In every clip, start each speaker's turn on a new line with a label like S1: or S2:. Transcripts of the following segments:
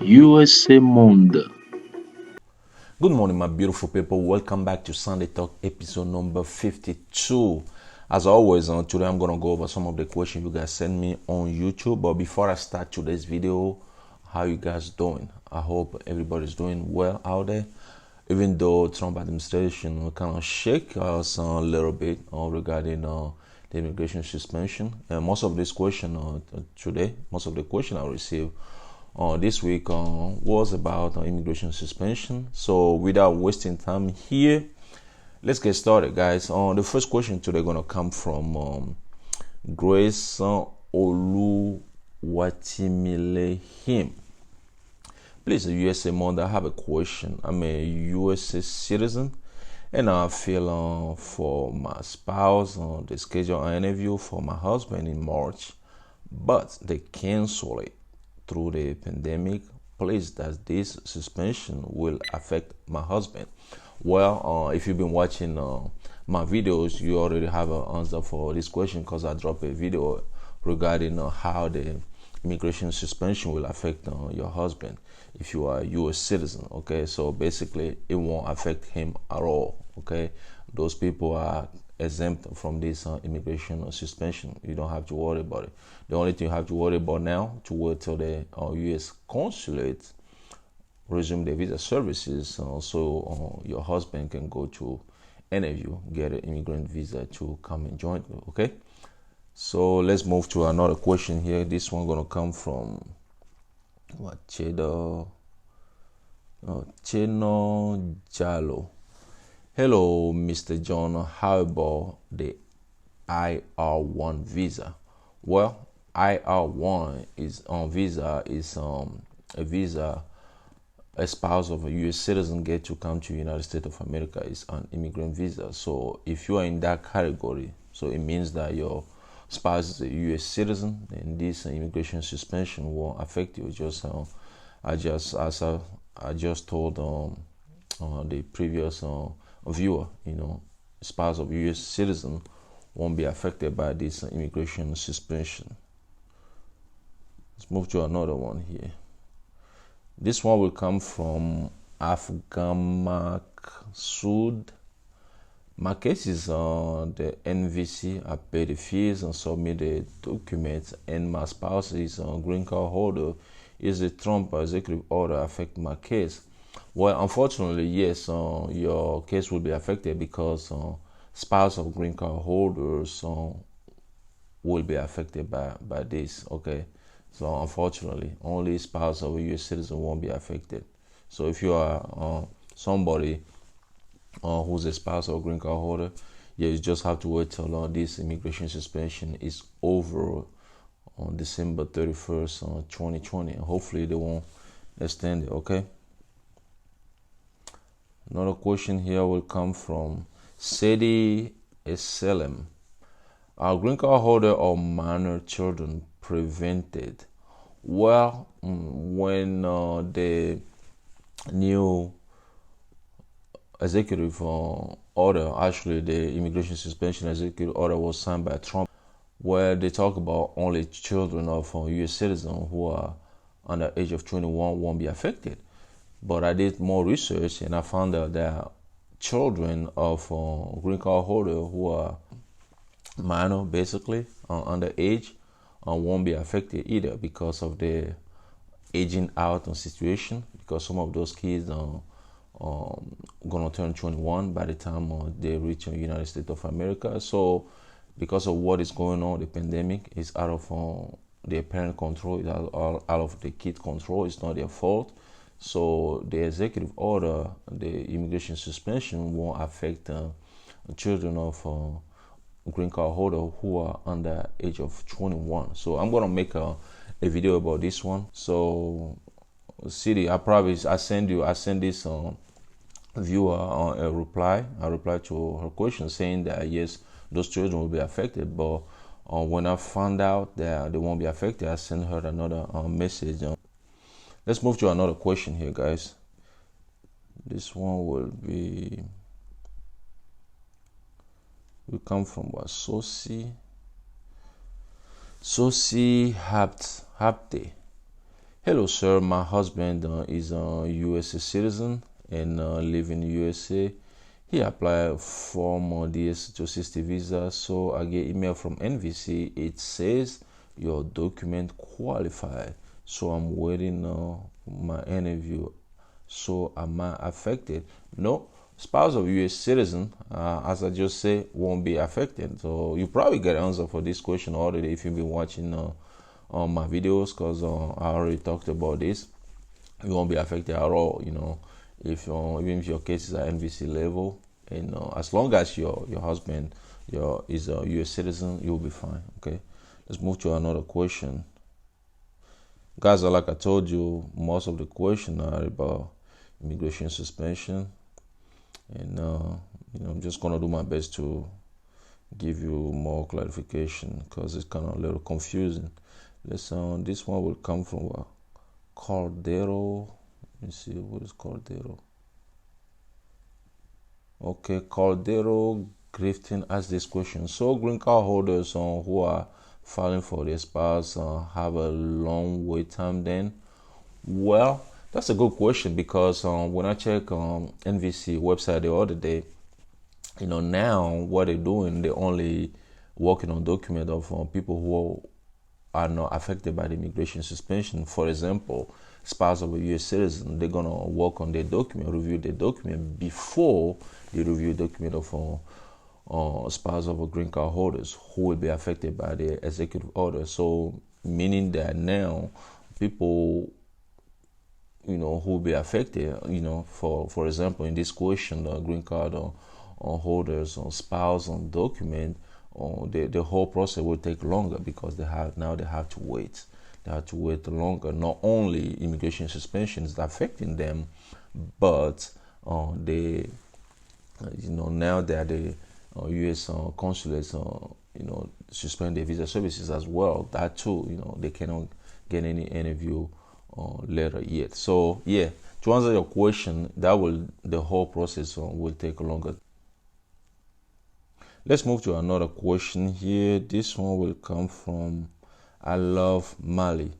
S1: USA Monde.
S2: Good morning, my beautiful people. Welcome back to Sunday Talk episode number 52. As always, today I'm going to go over some of the questions you guys sent me on YouTube. But before I start today's video, how you guys doing? I hope everybody's doing well out there. Even though Trump administration kind of shake us a little bit regarding the immigration suspension. Most of this question today, most of the question I received this week was about immigration suspension. So without wasting time here, let's get started, guys. The first question today gonna come from Grace Oluwatimilehim. Please, USA Mother, I have a question. I'm a USA citizen, and I feel for my spouse they schedule an interview for my husband in March, but they cancel it through the pandemic. Please, that this suspension will affect my husband? Well, if you've been watching my videos, you already have an answer for this question because I dropped a video regarding how the immigration suspension will affect your husband if you are a U.S. citizen. Okay, so basically it won't affect him at all. Okay, those people are exempt from this immigration suspension. You don't have to worry about it. The only thing you have to worry about now to wait till the U.S. consulate resume the visa services, so your husband can go to interview, get an immigrant visa to come and join you. Okay, so let's move to another question here. This one gonna come from Cheno Jalo. Hello, Mr. John. How about the IR1 visa? Well, IR1 is visa is a visa a spouse of a U.S. citizen get to come to the United States of America. Is an immigrant visa. So if you are in that category, so it means that your spouse is a U.S. citizen, then this immigration suspension won't affect you. I just told the previous viewer, spouse of U.S. citizen won't be affected by this immigration suspension. Let's move to another one here. This one will come from Afgamak Sud. My case is the NVC. I pay the fees and submit the documents, and my spouse is a green card holder. Is the Trump executive order affect my case? Well, unfortunately, yes, your case will be affected because spouse of green card holders will be affected by this. Okay, so unfortunately, only spouse of a U.S. citizen won't be affected. So if you are somebody who's a spouse or green card holder, yeah, you just have to wait till this immigration suspension is over on December 31st, 2020. And hopefully they won't extend it. Okay. Another question here will come from Sedi Eselem. Are green card holder or minor children prevented? Well, when the new executive order, actually the immigration suspension executive order was signed by Trump, where they talk about only children of U.S. citizens who are under age of 21 won't be affected. But I did more research and I found out that children of green card holder who are minor, basically under age, won't be affected either because of the aging out situation. Because some of those kids gonna turn 21 by the time they reach the United States of America. So because of what is going on, the pandemic is out of their parent control, it's out of the kid control. It's not their fault. So the executive order, the immigration suspension, won't affect children of green card holder who are under age of 21. So I'm gonna make a video about this one. So City, I send this viewer a reply. I reply to her question saying that yes, those children will be affected, but when I found out that they won't be affected, I sent her another message. Let's move to another question here, guys. This one will come from what? Sosi Hapte. Hello, sir. My husband is a U.S. citizen and live in USA. He applied for my DS-260 visa, so I get email from NVC. It says your document qualified. So I'm waiting my interview. So am I affected? No. Spouse of U.S. citizen, as I just said, won't be affected. So you probably get an answer for this question already if you've been watching on my videos, because I already talked about this. You won't be affected at all, if even if your case is at NVC level, and as long as your husband is a U.S. citizen, you'll be fine. Okay, let's move to another question, guys. Like I told you, most of the questions are about immigration suspension, and I'm just gonna do my best to give you more clarification because it's kind of a little confusing. This one will come from Cordero. Let me see, what is Cordero? Okay, Cordero Grifton asked this question. So green card holders who are filing for their spouse have a long wait time then? Well, that's a good question because when I check NVC website the other day, now what they're doing, they're only working on document of people who are not affected by the immigration suspension. For example, spouse of a U.S. citizen, they're gonna work on their document, review their document before they review document of spouse of a green card holders who will be affected by the executive order. So meaning that now people who will be affected, for example, in this question, the green card holders on spouse on document, the whole process will take longer because they have to wait. They have to wait longer. Not only immigration suspension is affecting them, but they, now that the U.S. consulates, suspend their visa services as well. That too, they cannot get any interview letter yet. So yeah, to answer your question, the whole process will take longer. Let's move to another question here. This one will come from I Love Mali.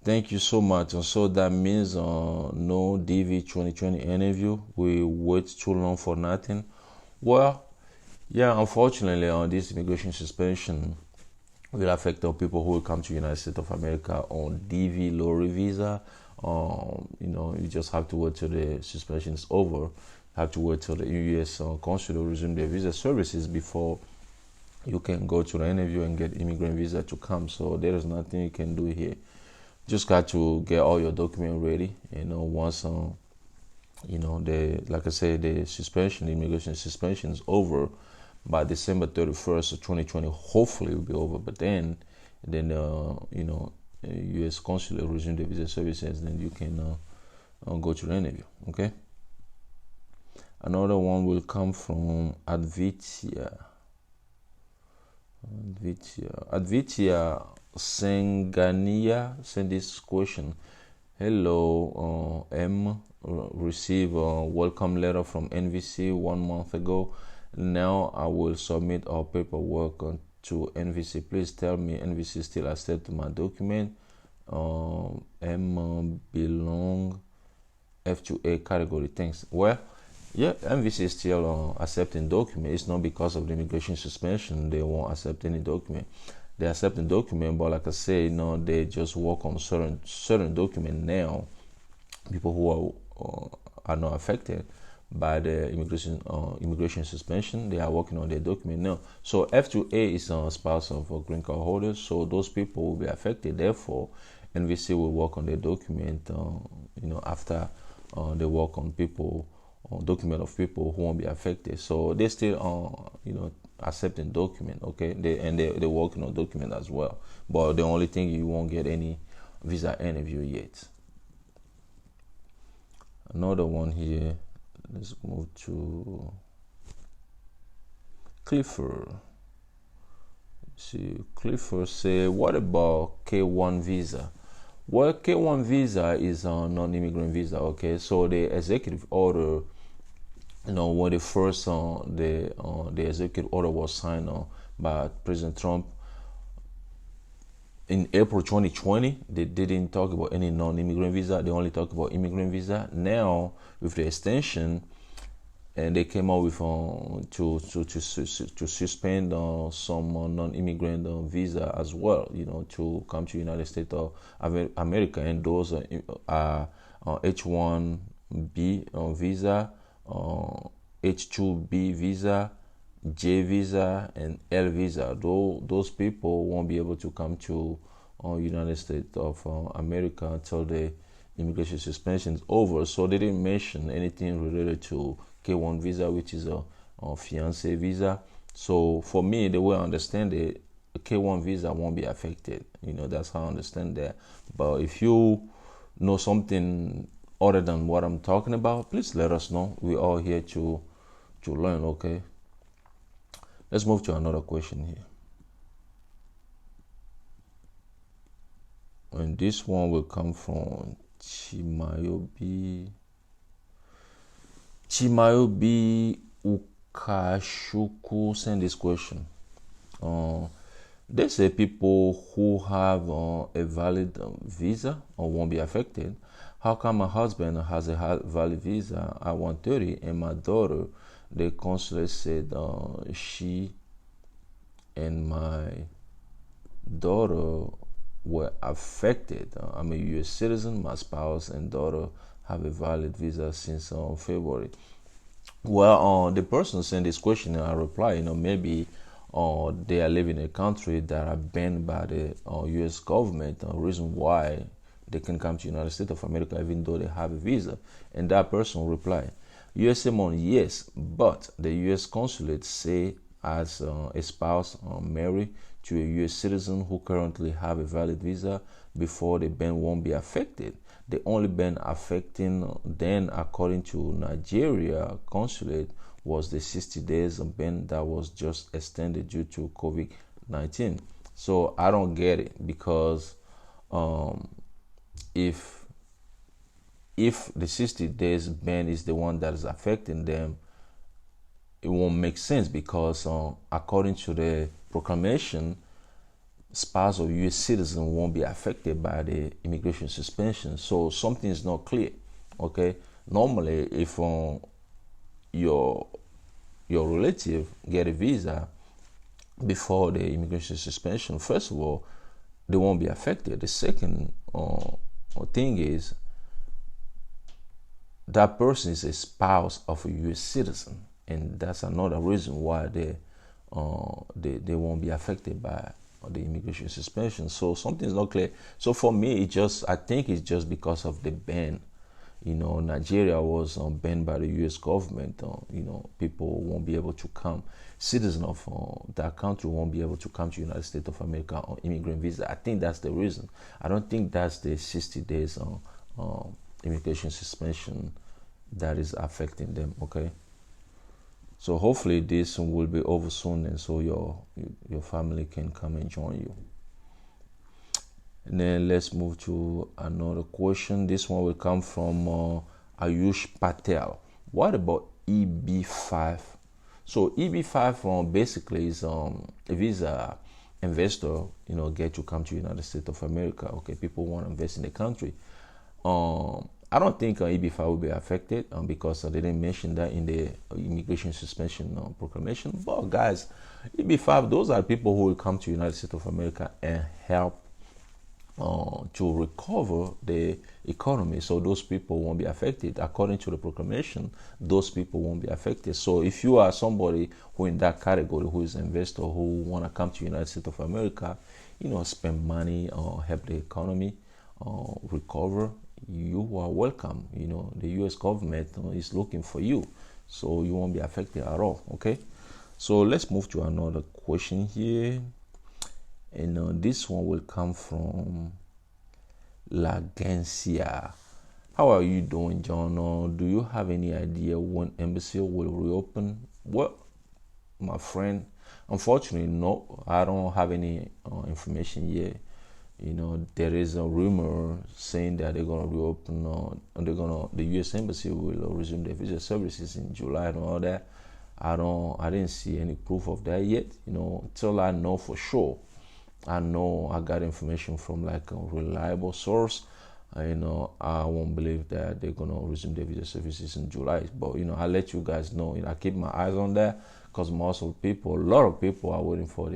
S2: Thank you so much. And so that means no DV 2020 interview. We wait too long for nothing. Well, yeah, unfortunately, this immigration suspension will affect the people who will come to the United States of America on DV lorry visa. You just have to wait till the suspension is over. Have to wait till the U.S. consulate resume their visa services before you can go to the interview and get immigrant visa to come. So there is nothing you can do here. Just got to get all your documents ready. Once like I said, the immigration suspension is over by December 31st of 2020. Hopefully it will be over. But then U.S. consulate resume the visa services, then you can go to the interview. Okay. Another one will come from Advitya Sengania send this question. Hello, receive a welcome letter from NVC 1 month ago. Now I will submit our paperwork to NVC. Please tell me NVC still accept my document. Belong F2A category. Thanks. Well, yeah, NVC is still accepting document. It's not because of the immigration suspension they won't accept any document. They accept the document, but like I say, they just work on certain document now. People who are not affected by the immigration suspension, they are working on their document now. So F2A is a spouse of a green card holders, so those people will be affected. Therefore, NVC will work on their document. After they work on document of people who won't be affected. So they still accepting document. Okay, they're working on document as well. But the only thing, you won't get any visa interview yet. Another one here. Let's move to Clifford. See, Clifford say, what about K1 visa? Well, K1 visa is a non-immigrant visa. Okay, so the executive order, when the first the executive order was signed by President Trump, in April 2020, they didn't talk about any non-immigrant visa. They only talk about immigrant visa. Now, with the extension, and they came out with to suspend some non-immigrant visa as well. To come to United States of America, and those are H-1B visa, H-2B visa, J visa, and L visa. Those people won't be able to come to United States of America until the immigration suspension is over. So they didn't mention anything related to K1 visa, which is a fiance visa. So for me, the way I understand it, K1 visa won't be affected. That's how I understand that. But if you know something other than what I'm talking about, please let us know. We're all here to learn, okay? Let's move to another question here. And this one will come from Chimayobi Ukashuku send this question. They say people who have a valid visa or won't be affected. How come my husband has a valid visa at 130 and my daughter, the consulate said she and my daughter were affected? I'm a U.S. citizen. My spouse and daughter have a valid visa since February. Well, the person sent this question and I reply, maybe they are living in a country that are banned by the U.S. government. The reason why they can come to United States of America even though they have a visa. And that person replied, USMon, yes, but the U.S. consulate say as a spouse married to a U.S. citizen who currently have a valid visa, before the ban won't be affected. The only ban affecting then, according to Nigeria consulate, was the 60 days ban that was just extended due to COVID-19. So I don't get it, because if the 60 days ban is the one that is affecting them, it won't make sense, because according to the proclamation, spouse of U.S. citizen won't be affected by the immigration suspension. So something is not clear. Okay, normally if your relative get a visa before the immigration suspension, first of all, they won't be affected. The second thing is that person is a spouse of a U.S. citizen, and that's another reason why they won't be affected by the immigration suspension. So something's not clear. So for me, I think it's just because of the ban. Nigeria was banned by the U.S. government. People won't be able to come. Citizens of that country won't be able to come to United States of America on immigrant visa. I think that's the reason. I don't think that's the 60 days immigration suspension that is affecting them. Okay. So hopefully this will be over soon, and so your family can come and join you. And then let's move to another question. This one will come from Ayush Patel. What about EB5? So EB5 basically is a visa investor, get to come to United States of America. Okay, people want to invest in the country. I don't think EB5 will be affected because they didn't mention that in the immigration suspension proclamation. But guys, EB5, those are people who will come to United States of America and help to recover the economy. So those people won't be affected. According to the proclamation, those people won't be affected. So if you are somebody who in that category, who is an investor, who want to come to United States of America, spend money, help the economy recover, you are welcome. The U.S. government is looking for you, so you won't be affected at all. Okay, so let's move to another question here, and this one will come from Lagencia. How are you doing, John? Do you have any idea when embassy will reopen? Well, my friend, unfortunately, no, I don't have any information yet. There is a rumor saying that they're gonna reopen, the U.S. embassy will resume their visa services in July and all that. I didn't see any proof of that yet. Till I know for sure, I know I got information from like a reliable source. I won't believe that they're gonna resume their visa services in July. But I let you guys know. I keep my eyes on that because most of people, a lot of people are waiting for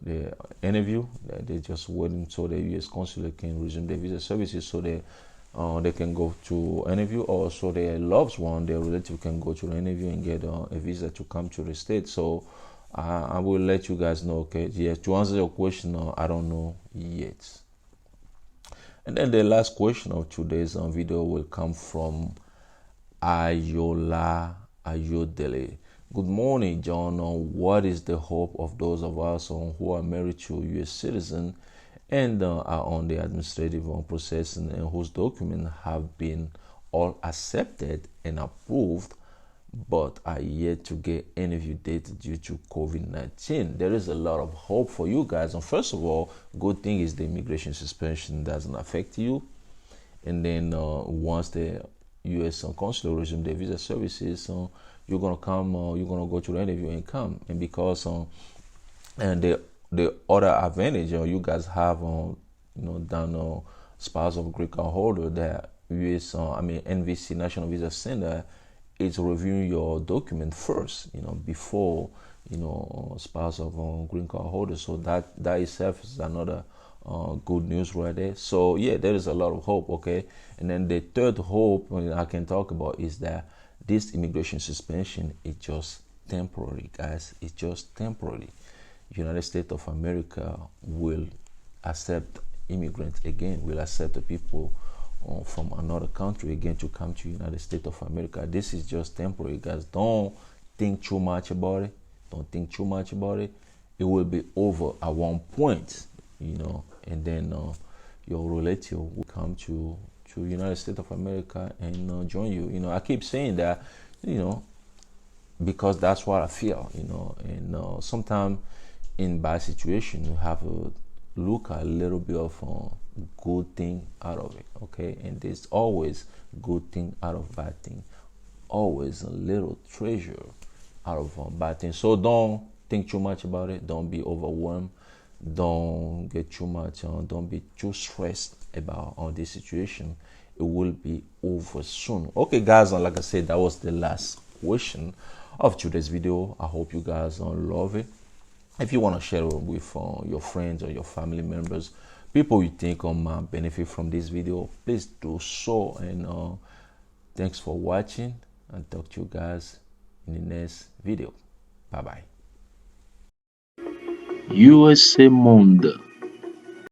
S2: the interview. They're just waiting so the U.S. consulate can resume their visa services, so they can go to interview, or so their loved one, their relative, can go to the interview and get a visa to come to the state. So I will let you guys know. Okay, yeah. To answer your question, I don't know yet. And then the last question of today's video will come from Ayola Ayodele. Good morning, John. What is the hope of those of us who are married to a U.S. citizen and are on the administrative processing and whose documents have been all accepted and approved but are yet to get interview date due to COVID-19? There is a lot of hope for you guys. And first of all, good thing is the immigration suspension doesn't affect you. And then once the U.S. consulate resume their visa services, you're gonna come, you're gonna go to the interview and come. And because and the other advantage you guys have, done spouse of green card holder, that U.S. NVC National Visa Center is reviewing your document first, before spouse of green card holder. So that itself is another good news right there. So yeah, there is a lot of hope. Okay, and then the third hope I can talk about is that this immigration suspension is just temporary, guys. It's just temporary. United States of America will accept immigrants again, will accept the people from another country again to come to United States of America. This is just temporary, guys. Don't think too much about it. Don't think too much about it. It will be over at one point, and then your relative will come to United States of America and join you. I keep saying that, because that's what I feel, and sometimes in bad situation you have to look at a little bit of good thing out of it. Okay, and there's always good thing out of bad thing, always a little treasure out of bad thing. So don't think too much about it. Don't be overwhelmed. Don't get too much, don't be too stressed about this situation. It will be over soon. Okay, guys, and like I said, that was the last question of today's video. I hope you guys love it. If you want to share it with your friends or your family members, people you think might benefit from this video, please do so. And thanks for watching, and talk to you guys in the next video. Bye bye.
S1: USA Monde.